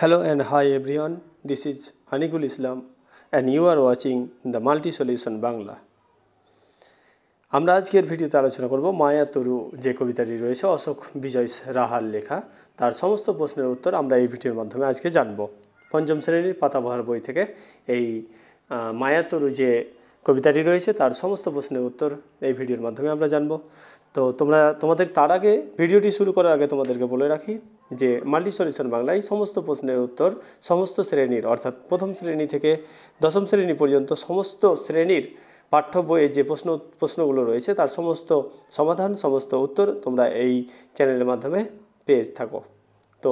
Hello and hi everyone, this is Anikul Islam and you are watching the Multi Solution Bangla. আমরা আজকের ভিডিওতে আলোচনা করব মায়া তরু যে কবিতাটি রয়েছে অশোক বিজয় রাহার লেখা তার সমস্ত প্রশ্নের উত্তর আমরা এই ভিডিওর মাধ্যমে আজকে জানব। পঞ্চম শ্রেণীর পাতাবহার বই থেকে এই মায়া তরু যে কবিতাটি রয়েছে তার সমস্ত প্রশ্নের উত্তর এই ভিডিওর মাধ্যমে আমরা জানব। তো তোমাদের তার আগে ভিডিওটি শুরু করার আগে তোমাদেরকে বলে রাখি যে মাল্টি সলিউশন বাংলায় সমস্ত প্রশ্নের উত্তর সমস্ত শ্রেণীর অর্থাৎ প্রথম শ্রেণী থেকে দশম শ্রেণী পর্যন্ত সমস্ত শ্রেণীর পাঠ্য বইয়ে যে প্রশ্নগুলো রয়েছে তার সমস্ত সমাধান সমস্ত উত্তর তোমরা এই চ্যানেলের মাধ্যমে পেয়ে থাকো। তো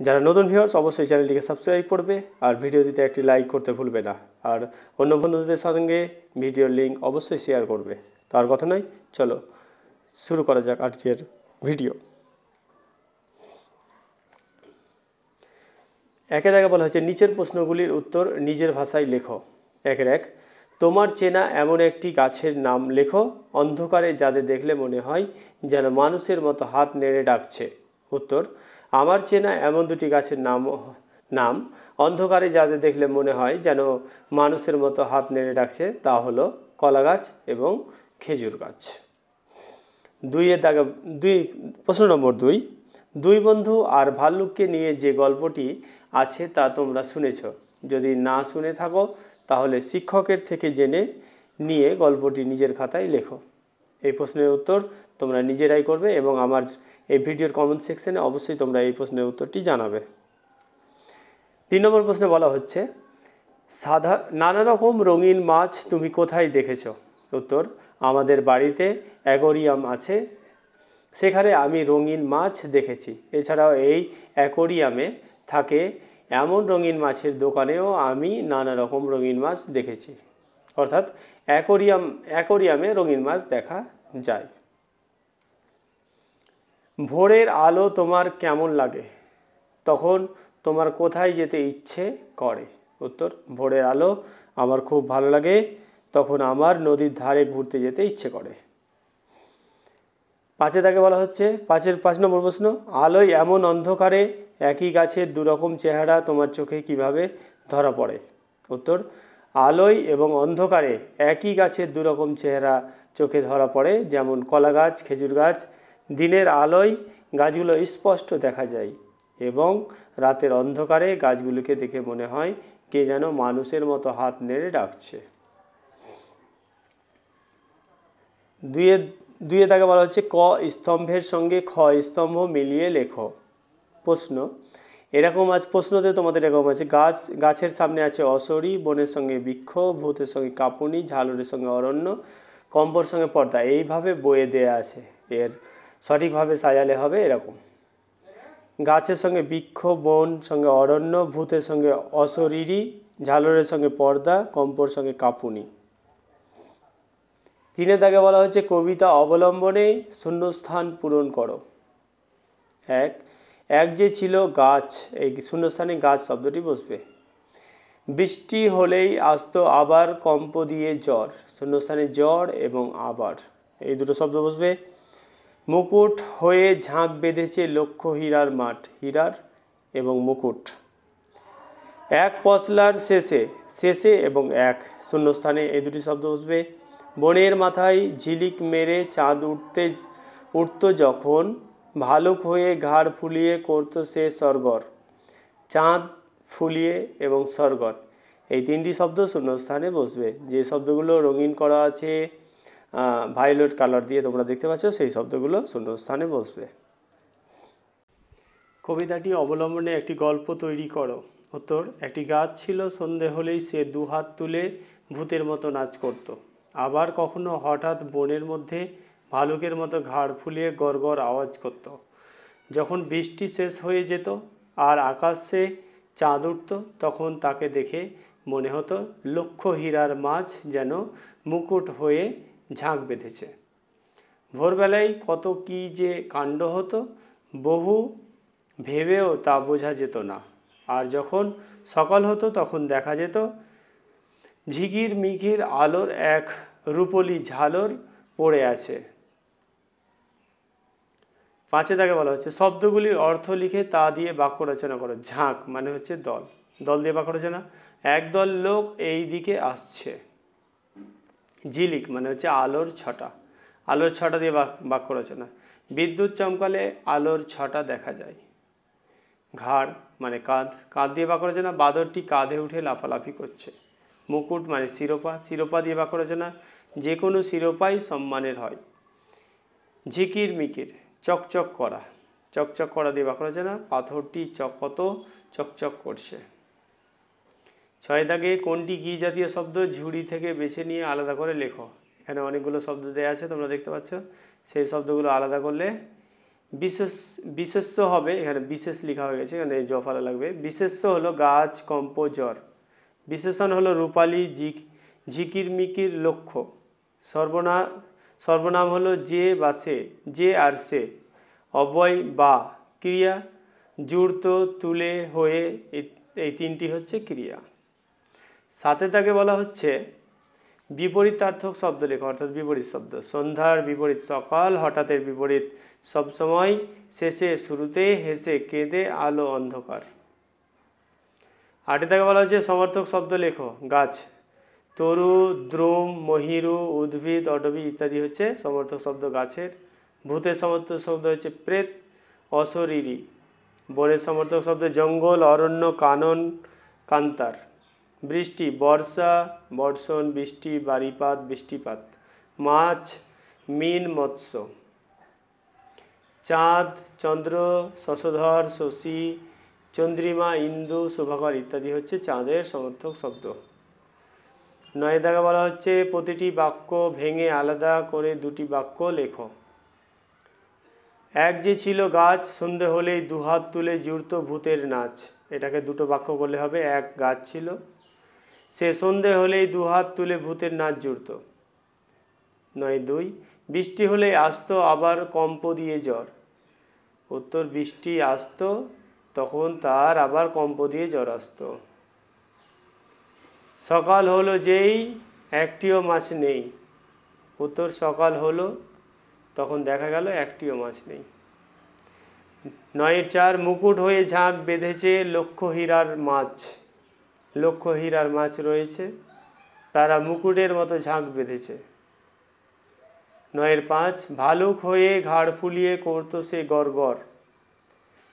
যারা নতুন ভিউয়ার্স অবশ্যই চ্যানেলটিকে সাবস্ক্রাইব করবে আর ভিডিওটিতে একটি লাইক করতে ভুলবে না, আর অন্য বন্ধুদের সঙ্গে ভিডিওর লিঙ্ক অবশ্যই শেয়ার করবে। তো আর কথা নয়, চলো শুরু করা যাক আজকের ভিডিও। একে দেখা বলা হচ্ছে নিচের প্রশ্নগুলির উত্তর নিজের ভাষায় লেখো। একের এক, তোমার চেনা এমন একটি গাছের নাম লেখো অন্ধকারে যাদের দেখলে মনে হয় যেন মানুষের মতো হাত নেড়ে ডাকছে। উত্তর, আমার চেনা এমন দুটি গাছের নাম অন্ধকারে যাদের দেখলে মনে হয় যেন মানুষের মতো হাত নেড়ে ডাকছে, তা হলো কলা গাছ এবং খেজুর গাছ। প্রশ্ন নম্বর দুই, দুই বন্ধু আর ভাল্লুককে নিয়ে যে গল্পটি আছে তা তোমরা শুনেছ, যদি না শুনে থাকো তাহলে শিক্ষকের থেকে জেনে নিয়ে গল্পটি নিজের খাতায় লেখো। এই প্রশ্নের উত্তর তোমরা নিজেরাই করবে এবং আমার এই ভিডিওর কমেন্ট সেকশনে অবশ্যই তোমরা এই প্রশ্নের উত্তরটি জানাবে। 3 নম্বর প্রশ্নে বলা হচ্ছে নানা রকম রঙিন মাছ তুমি কোথায় দেখেছো? উত্তর, আমাদের বাড়িতে অ্যাকোয়ারিয়াম আছে, সেখানে আমি রঙিন মাছ দেখেছি। এছাড়াও এই অ্যাকোয়ারিয়ামে থাকে এমন রঙিন মাছের দোকানেও আমি নানা রকম রঙিন মাছ দেখেছি। অর্থাৎ অ্যাকোয়ারিয়ামে রঙিন মাছ দেখা যায়। ভোরের আলো তোমার কেমন লাগে? তখন তোমার কোথায় যেতে ইচ্ছে করে? উত্তর, ভোরের আলো আমার খুব ভালো লাগে, তখন আমার নদীর ধারে ঘুরতে যেতে ইচ্ছে করে। 5 দাগে বলা হচ্ছে 5 নম্বর প্রশ্ন, আলোয় এমন অন্ধকারে একই গাছের দুরকম চেহারা তোমার চোখে কিভাবে ধরা পড়ে? উত্তর, আলোয় এবং অন্ধকারে একই গাছের দুরকম চেহারা চোখে ধরা পড়ে, যেমন কলা গাছ খেজুর গাছ। দিনের আলোয় গাছগুলো স্পষ্ট দেখা যায় এবং রাতের অন্ধকারে গাছগুলোকে দেখে মনে হয় কে যেন মানুষের মতো হাত নেড়ে ডাকছে। 2 দাগে বলা হচ্ছে ক স্তম্ভের সঙ্গে খ স্তম্ভ মিলিয়ে লেখো। প্রশ্ন এরকম আছে, প্রশ্নতে তোমাদের এরকম আছে গাছের সামনে আছে অশরী, বনের সঙ্গে বৃক্ষ, ভূতের সঙ্গে কাপুনি, ঝালরের সঙ্গে অরণ্য, কম্বর সঙ্গে পর্দা। এইভাবে বইয়ে দেয়া আছে, এর সঠিকভাবে সাজালে হবে এরকম: গাছের সঙ্গে বৃক্ষ, বন সঙ্গে অরণ্য, ভূতের সঙ্গে অশরীরী, ঝালরের সঙ্গে পর্দা, কম্পর সঙ্গে কাপুনি। 3 দাগে বলা হচ্ছে কবিতা অবলম্বনে শূন্যস্থান পূরণ করো। এক যে ছিল গাছ, এই শূন্যস্থানে গাছ শব্দটি বসবে। বৃষ্টি হলেই আসতো আবার কম্প দিয়ে জ্বর, শূন্যস্থানে জ্বর এবং আবার এই দুটো শব্দ বসবে। মুকুট হয়ে ঝাঁক বেঁধেছে লক্ষ হীরার মাঠ, হীরার এবং মুকুট। এক পশলার শেষে এবং এক, শূন্যস্থানে এই দুটি শব্দ বসবে। বনের মাথায় ঝিলিক মেরে চাঁদ উঠতো যখন, ভালুক হয়ে ঘাড় ফুলিয়ে করতো সে সরগর। চাঁদ, ফুলিয়ে এবং সরগর এই 3টি শব্দ শূন্যস্থানে বসবে। যে শব্দগুলো রঙিন করা আছে ভায়োলেট কালার দিয়ে তোমরা দেখতে পাচ্ছ, সেই শব্দগুলো শূন্যস্থানে বসবে। কবিতাটি অবলম্বনে একটি গল্প তৈরি করো। উত্তর, একটি গাছ ছিল, সন্ধে হলেই সে 2 হাত তুলে ভূতের মতো নাচ করত। আবার কখনো হঠাৎ বনের মধ্যে ভালুকের মতো ঘাড় ফুলিয়ে গড়গড় আওয়াজ করত। যখন বৃষ্টি শেষ হয়ে যেত আর আকাশে চাঁদ উঠত, তখন তাকে দেখে মনে হতো লক্ষ হীরার মাছ যেন মুকুট হয়ে ঝাঁক বেঁধেছে। ভোরবেলায় কত কি যে কাণ্ড হতো, বহু ভেবেও তা বোঝা যেত না। আর যখন সকাল হতো তখন দেখা যেত ঝিকির মিকির আলোর এক রূপলি ঝালর পড়ে আছে। 5 দাগে বলা হচ্ছে শব্দগুলির অর্থ লিখে তা দিয়ে বাক্য রচনা করো। ঝাঁক মানে হচ্ছে দল, দল দিয়ে বাক্য রচনা। একদল লোক এই দিকে আসছে। ঝিলিক মানে হচ্ছে আলোর ছটা, আলোর ছটা দিয়ে বাক্য রচনা। বিদ্যুৎ চমকালে আলোর ছটা দেখা যায়। ঘাড় মানে কাঁধ, কাঁধ দিয়ে বাক্য রচনা। বাদরটি কাঁধে উঠে লাফালাফি করছে। মুকুট মানে শিরোপা, শিরোপা দিয়ে বাক্য রচনা। যে কোনো শিরোপাই সম্মানের হয়। ঝিকির মিকির চকচক করা, চকচক করা দিয়ে বাক্য রচনা। পাথরটি কত চকচক করছে। 6 দাগে কোনটি কী জাতীয় শব্দ ঝুড়ি থেকে বেছে নিয়ে আলাদা করে লেখো। এখানে অনেকগুলো শব্দ দেওয়া আছে, তোমরা দেখতে পাচ্ছ। সেই শব্দগুলো আলাদা করলে বিশেষ্য হবে। এখানে বিশেষ লেখা হয়ে গেছে, এখানে জফালা লাগবে। বিশেষ্য হলো গাছ, কম্পোজর। বিশেষণ হলো রূপালী, ঝিকির মিকির, লক্ষ্য। সর্বনাম হলো যে বা সে, যে আর সে। অব্যয় বা ক্রিয়া, জুড়ত, তুলে, হয়ে, এই 3টি হচ্ছে ক্রিয়া। 7 দাগে বলা হচ্ছে বিপরীতার্থক শব্দ লেখো, অর্থাৎ বিপরীত শব্দ। সন্ধ্যার বিপরীত সকাল, হঠাৎের বিপরীত সবসময়, শেষে শুরুতে, হেসে কেঁদে, আলো অন্ধকার। 8 দাগে বলা হচ্ছে সমর্থক শব্দ লেখো। গাছ, তরু, দ্রুম, মহিরু, উদ্ভিদ, অটবি ইত্যাদি হচ্ছে সমর্থক শব্দ গাছের। ভূতের সমর্থক শব্দ হচ্ছে প্রেত, অশরীরী। বনের সমর্থক শব্দ জঙ্গল, অরণ্য, কানন, কান্তার। বৃষ্টি, বর্ষা, বর্ষণ, বৃষ্টি, বারিপাত, বৃষ্টিপাত। মাছ, মিন, মৎস্য। চাঁদ, চন্দ্র, শশধর, শশী, চন্দ্রিমা, ইন্দু, শুভকর ইত্যাদি হচ্ছে চাঁদের সমর্থক শব্দ। 9 দাগে বলা হচ্ছে প্রতিটি বাক্য ভেঙে আলাদা করে 2টি বাক্য লেখো। এক যে ছিল গাছ, সন্ধে হলেই দুহাত তুলে জুড়ত ভূতের নাচ। এটাকে 2টো বাক্য করলে হবে। এক গাছ ছিল, সে সন্ধে হলেই দুহাত তুলে ভূতের নাচ জুড়ত। 9.2 বৃষ্টি হলেই আসতো আবার কম্প দিয়ে জ্বর। উত্তর, বৃষ্টি আসতো তখন তার আবার কম্প দিয়ে জ্বর আসতো। সকাল হলো যেই একটিও মাছ নেই। উত্তর, সকাল হলো তখন দেখা গেল একটিও মাছ নেই। 9.4 মুকুট হয়ে ঝাঁক বেঁধেছে লক্ষ হীরার মাছ। লক্ষ হীরার মাছ রয়েছে, তারা মুকুটের মতো ঝাঁক বেঁধেছে। 9.5 ভালুক হয়ে ঘাড় ফুলিয়ে করতো সে গড়গড়।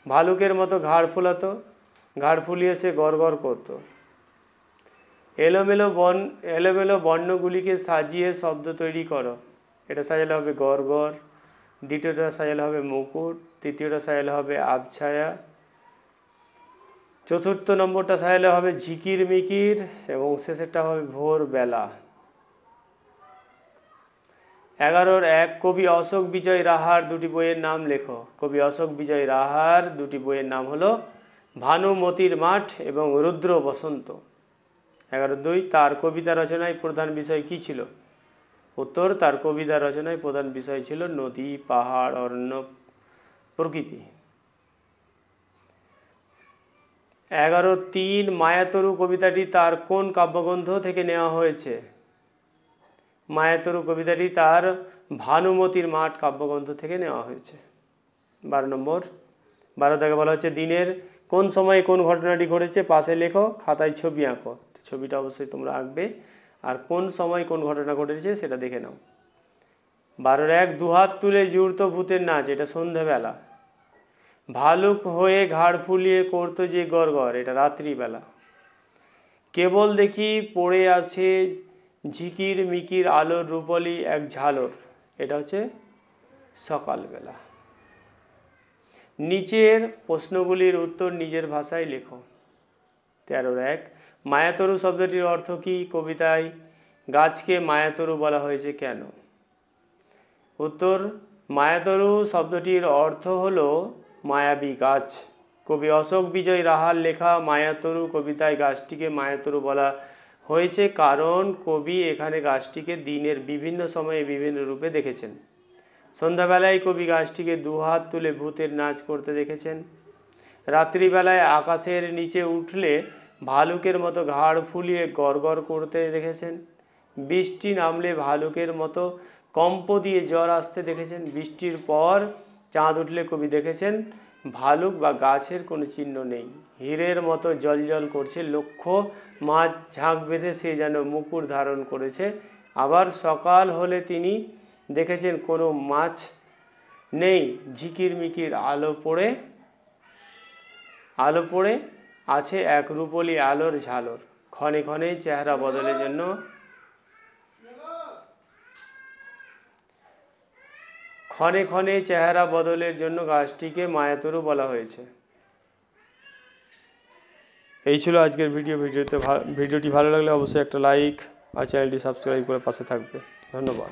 ভালুকের মতো ঘাড় ফোলাতো, ঘাড় ফুলিয়ে সে গড়গড় করতো। এলোমেলো বর্ণগুলিকে সাজিয়ে শব্দ তৈরি করো। এটা সাজালে হবে গড়গড়, দ্বিতীয়টা সাজালে হবে মুকুট, তৃতীয়টা সাজালে হবে আবছায়া, চতুর্থ নম্বরটা সাজালে হবে ঝিকির মিকির এবং শেষেরটা হবে ভোরবেলা। 11.1 কবি অশোক বিজয় রাহার 2টি বইয়ের নাম লেখো। কবি অশোক বিজয় রাহার 2টি বইয়ের নাম হলো ভানুমতির মাঠ এবং রুদ্র বসন্ত। 11.2 তার কবিতা রচনায় প্রধান বিষয় কী ছিল। উত্তর, তার কবিতা রচনায় প্রধান বিষয় ছিল নদী, পাহাড়, অরণ্য, প্রকৃতি। 11.3 মায়াতরু কবিতাটি তার কোন কাব্যগ্রন্থ থেকে নেওয়া হয়েছে। মায়াতরু কবিতাটি তার ভানুমতির মাঠ কাব্যগ্রন্থ থেকে নেওয়া হয়েছে। 12 নম্বর 12 থেকে বলা হচ্ছে দিনের কোন সময়ে কোন ঘটনাটি ঘটেছে পাশে লেখো, খাতায় ছবি আঁকো। ছবিটা অবশ্যই তোমরা আঁকবে আর কোন সময় কোন ঘটনা ঘটেছে সেটা দেখে নাও। 12.1 দুহাত তুলে জুড়তো ভূতের নাচ, এটা সন্ধ্যেবেলা। ভালুক হয়ে ঘাড় ফুলিয়ে করতো যে গড়গড়, এটা রাত্রিবেলা। কেবল দেখি পড়ে আছে ঝিকির মিকির আলোর রূপলি এক ঝালর, এটা হচ্ছে সকালবেলা। নিচের প্রশ্নগুলির উত্তর নিজের ভাষায় লেখো। 13.1 মায়াতরু শব্দটির অর্থ কী। কবিতায় গাছকে মায়াতরু বলা হয়েছে কেন। উত্তর, মায়াতরু শব্দটির অর্থ হলো মায়াবী গাছ। কবি অশোক বিজয় রাহার লেখা মায়াতরু কবিতায় গাছটিকে মায়াতরু বলা হয়েছে কারণ কবি এখানে গাছটিকে দিনের বিভিন্ন সময়ে বিভিন্ন রূপে দেখেছেন। সন্ধ্যাবেলায় কবি গাছটিকে দুহাত তুলে ভূতের নাচ করতে দেখেছেন। রাত্রিবেলায় আকাশের নিচে উঠলে ভালুকের মতো ঘাড় ফুলিয়ে গড়গড় করতে দেখেছেন। বৃষ্টি নামলে ভালুকের মতো কম্প দিয়ে জ্বর আসতে দেখেছেন। বৃষ্টির পর চাঁদ উঠলে কবি দেখেছেন ভালুক বা গাছের কোনো চিহ্ন নেই। হীরের মতো জ্বলজ্বল করছে, লক্ষ্য মাছ ঝাঁক বেঁধে সে যেন মুকুর ধারণ করেছে। আবার সকাল হলে তিনি দেখেছেন কোনো মাছ নেই, ঝিকির মিকির আলো পড়ে আছে এক রূপলি আলোর ঝালর। ক্ষণে ক্ষণে চেহারা বদলের জন্য গাছটিকে মায়াতরু বলা হয়েছে। এই ছিল আজকের ভিডিওটি ভালো লাগলে অবশ্যই একটা লাইক আর চ্যানেলটি সাবস্ক্রাইব করে পাশে থাকবে। ধন্যবাদ।